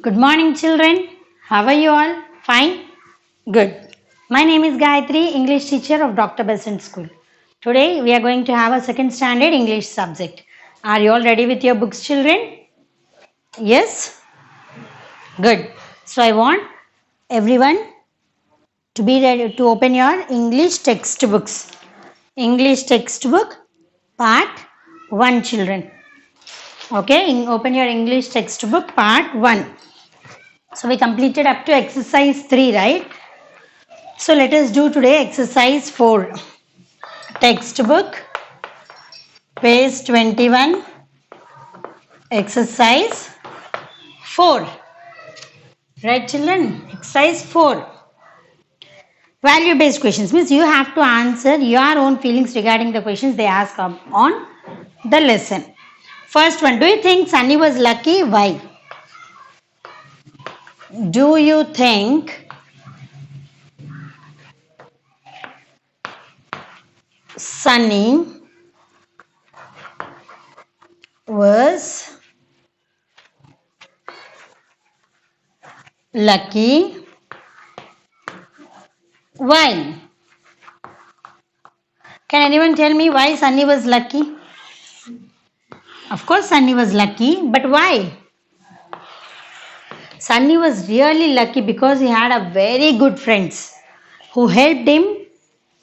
Good morning, children. How are you all? Fine? Good. My name is Gayatri, English teacher of Dr. Besant School. Today we are going to have a second standard English subject. Are you all ready with your books, children? Yes? Good. So I want everyone to be ready to open your English textbooks. English textbook part 1, children. Okay, open your English textbook part 1. So we completed up to exercise 3, right? So let us do today exercise 4. Textbook, page 21, exercise 4. Right, children? Exercise 4. Value based questions means you have to answer your own feelings regarding the questions they ask on the lesson. First one, do you think Sunny was lucky? Why? Do you think Sunny was lucky? Why? Can anyone tell me why Sunny was lucky? Of course, Sunny was lucky, but why? Sunny was really lucky because he had a very good friends who helped him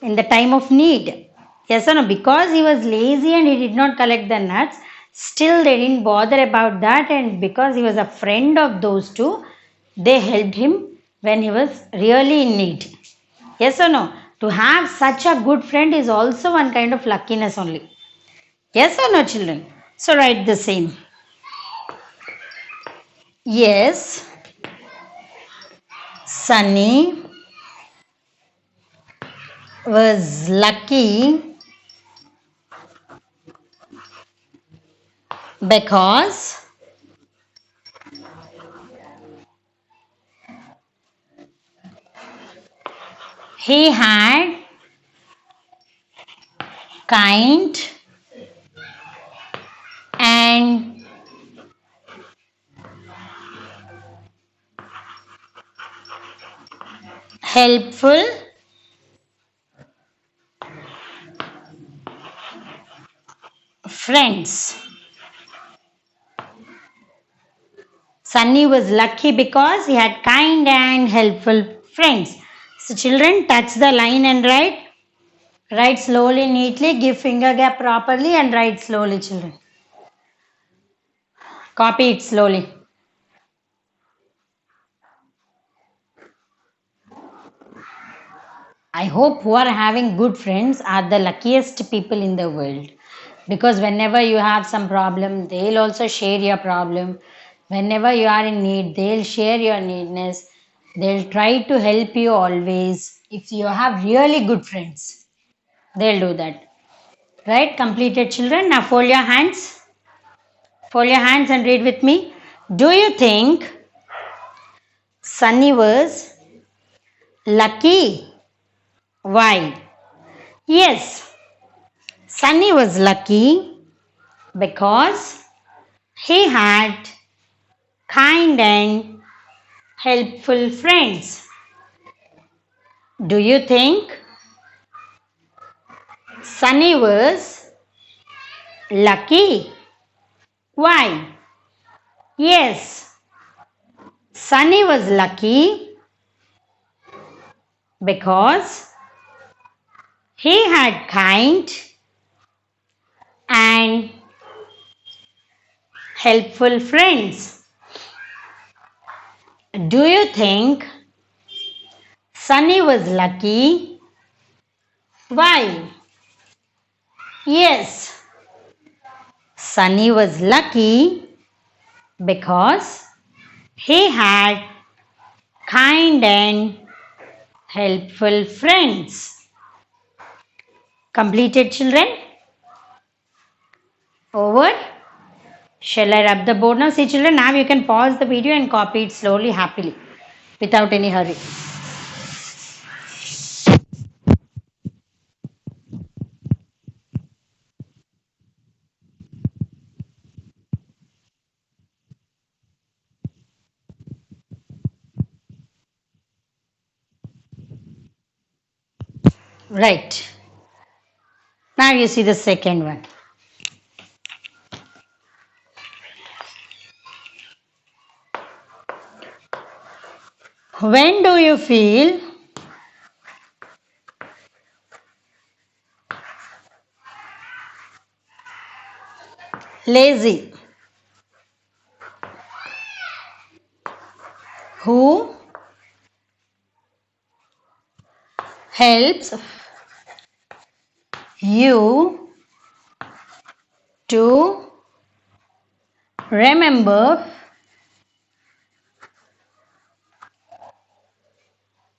in the time of need. Yes or no? Because he was lazy and he did not collect the nuts, still they didn't bother about that, and because he was a friend of those two, they helped him when he was really in need. Yes or no? To have such a good friend is also one kind of luckiness only. Yes or no, children? So write the same. Yes, Sunny was lucky because he had kind and helpful friends. Sunny was lucky because he had kind and helpful friends. So children, touch the line and write. Write slowly, neatly, give finger gap properly and write slowly, children. Copy it slowly. I hope who are having good friends are the luckiest people in the world. Because whenever you have some problem, they'll also share your problem. Whenever you are in need, they'll share your needness. They'll try to help you always. If you have really good friends, they'll do that. Right? Completed, children. Now fold your hands. Fold your hands and read with me. Do you think Sunny was lucky? Why? Yes, Sunny was lucky because he had kind and helpful friends. Do you think Sunny was lucky? Why? Yes, Sunny was lucky because he had kind and helpful friends. Do you think Sunny was lucky? Why? Yes, Sunny was lucky because he had kind and helpful friends. Completed, children? Over? Shall I rub the board now? See, children, now you can pause the video and copy it slowly, happily, without any hurry. Right. Now you see the second one. When do you feel lazy? Who helps you to remember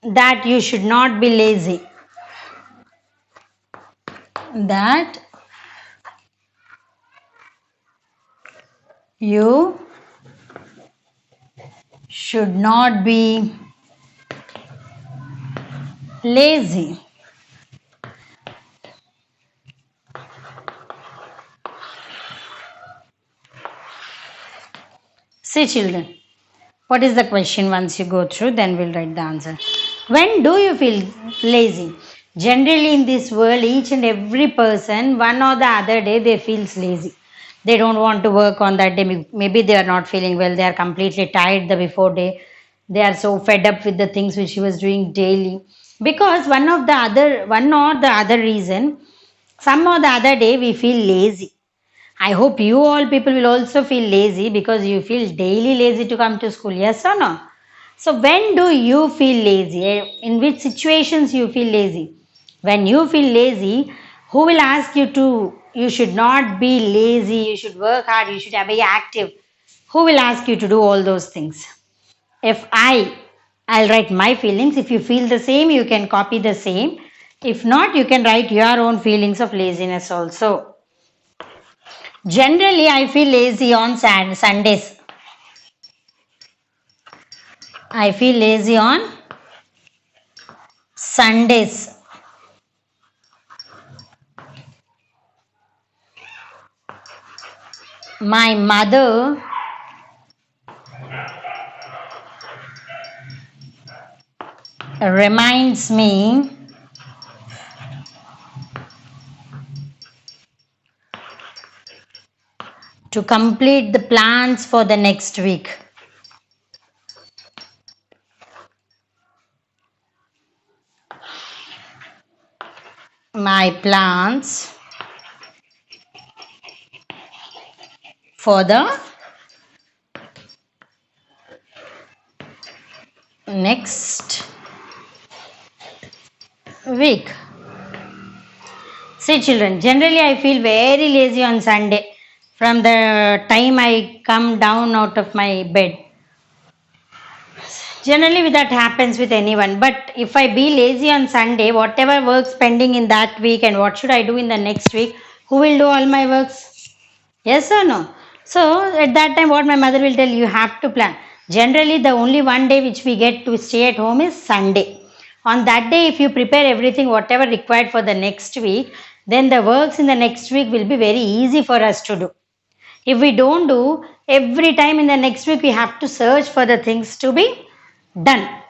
that you should not be lazy? That you should not be lazy. See, children, what is the question? Once you go through, then we'll write the answer. When do you feel lazy? Generally, in this world, each and every person, one or the other day, they feels lazy. They don't want to work on that day. Maybe they are not feeling well. They are completely tired the before day. They are so fed up with the things which he was doing daily. Because one or the other reason, some or the other day, we feel lazy. I hope you all people will also feel lazy because you feel daily lazy to come to school. Yes or no? So when do you feel lazy? In which situations you feel lazy? When you feel lazy, who will ask you to? You should not be lazy. You should work hard. You should be active. Who will ask you to do all those things? If I'll write my feelings. If you feel the same, you can copy the same. If not, you can write your own feelings of laziness also. Generally, I feel lazy on Sundays. I feel lazy on Sundays. My mother reminds me to complete the plans for the next week. My plans for the next week. See, children, generally I feel very lazy on Sunday from the time I come down out of my bed. Generally, that happens with anyone. But if I be lazy on Sunday, whatever work's pending in that week and what should I do in the next week, who will do all my works? Yes or no? So, at that time, what my mother will tell you have to plan. Generally, the only one day which we get to stay at home is Sunday. On that day, if you prepare everything, whatever required for the next week, then the works in the next week will be very easy for us to do. If we don't do, every time in the next week, we have to search for the things to be done.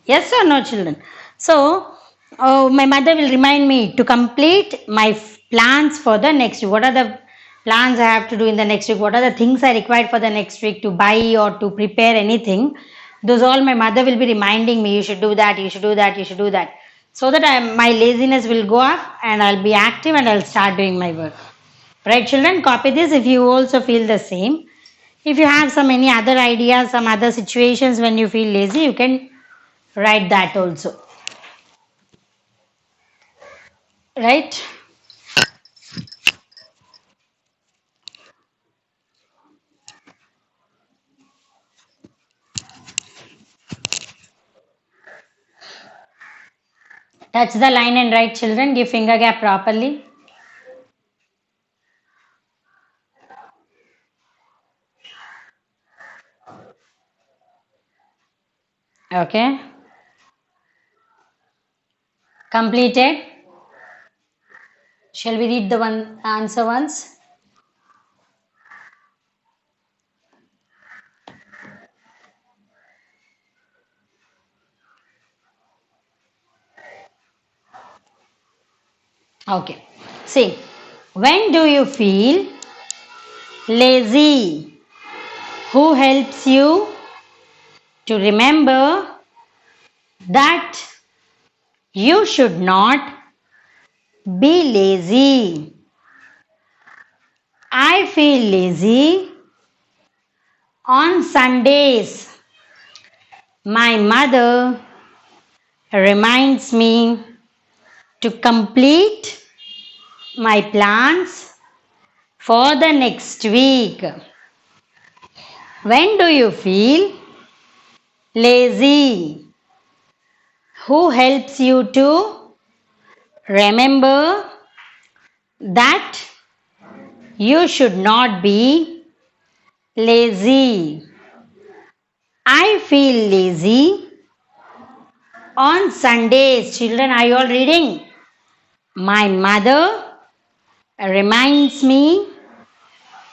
Yes or no, children? So, my mother will remind me to complete my plans for the next week. What are the plans I have to do in the next week? What are the things I required for the next week to buy or to prepare anything? Those all my mother will be reminding me, you should do that, you should do that, you should do that. So that my laziness will go up and I'll be active and I'll start doing my work. Right, children? Copy this if you also feel the same. If you have some any other ideas, some other situations when you feel lazy, you can write that also. Right? Touch the line and write, children. Give finger gap properly. Okay. Completed. Shall we read the one answer once? Okay. See, when do you feel lazy? Who helps you to remember that you should not be lazy? I feel lazy on Sundays. My mother reminds me to complete my plans for the next week. When do you feel lazy? Who helps you to remember that you should not be lazy? I feel lazy on Sundays. Children, are you all reading? My mother reminds me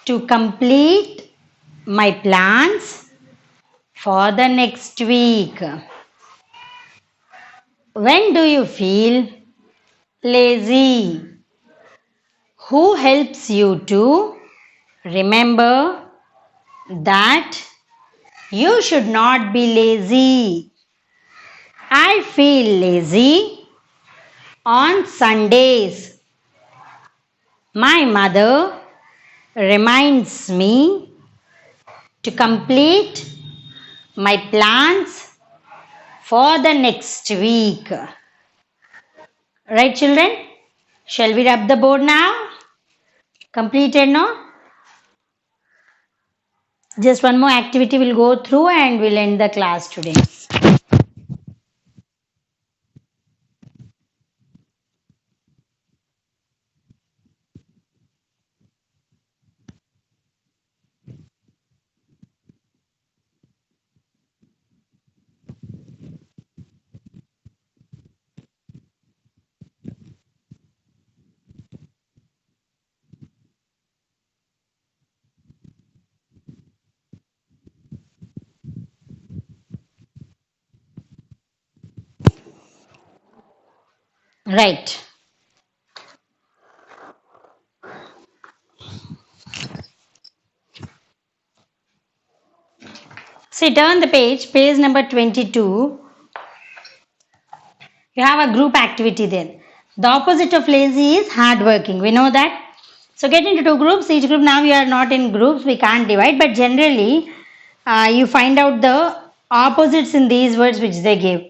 to complete my plans for the next week. When do you feel lazy? Who helps you to remember that you should not be lazy? I feel lazy on Sundays. My mother reminds me to complete my plans for the next week. Right, children? Shall we rub the board now? Completed, no? Just one more activity we'll go through and we'll end the class today. Right. See, turn the page number 22. You have a group activity there. The opposite of lazy is hardworking. We know that. So get into two groups. Each group, now we are not in groups. We can't divide. But generally, you find out the opposites in these words which they give.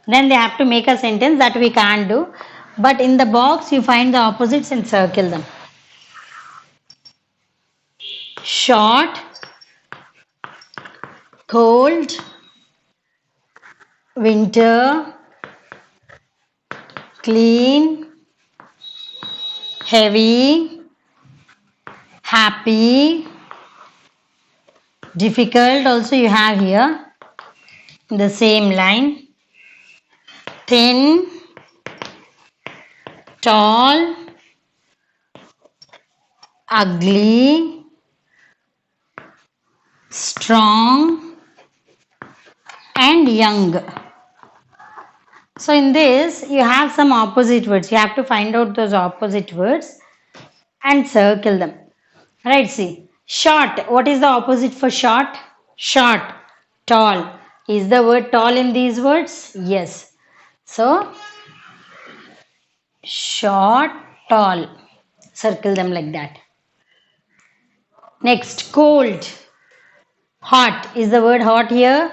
Then they have to make a sentence that we can't do. But in the box, you find the opposites and circle them. Short, cold, winter, clean, heavy, happy, difficult also you have here in the same line, thin, tall, ugly, strong and young. So in this you have some opposite words. You have to find out those opposite words and circle them. Right, see. Short. What is the opposite for short? Short. Tall. Is the word tall in these words? Yes. So, short, tall. Circle them like that. Next, cold. Hot. Is the word hot here?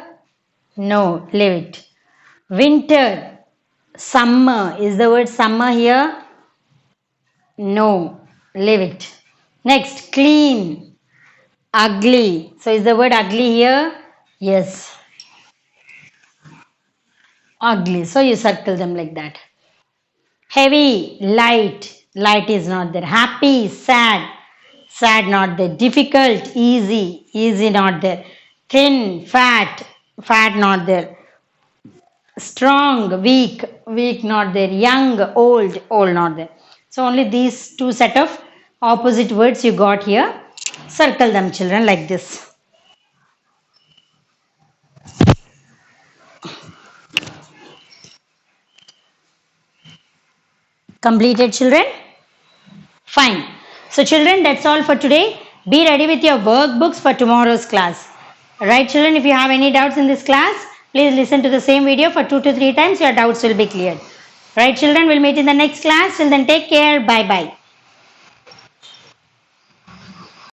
No. Leave it. Winter. Summer. Is the word summer here? No. Leave it. Next, clean. Ugly. So, is the word ugly here? Yes. Ugly. So, you circle them like that. Heavy, light, light is not there. Happy, sad, sad not there. Difficult, easy, easy not there. Thin, fat, fat not there. Strong, weak, weak not there. Young, old, old not there. So only these two set of opposite words you got here. Circle them, children, like this. Completed, children? Fine. So children, that's all for today. Be ready with your workbooks for tomorrow's class. Alright children, if you have any doubts in this class, please listen to the same video for 2 to 3 times. Your doubts will be cleared. Right children, we'll meet in the next class. Till then, take care. Bye bye.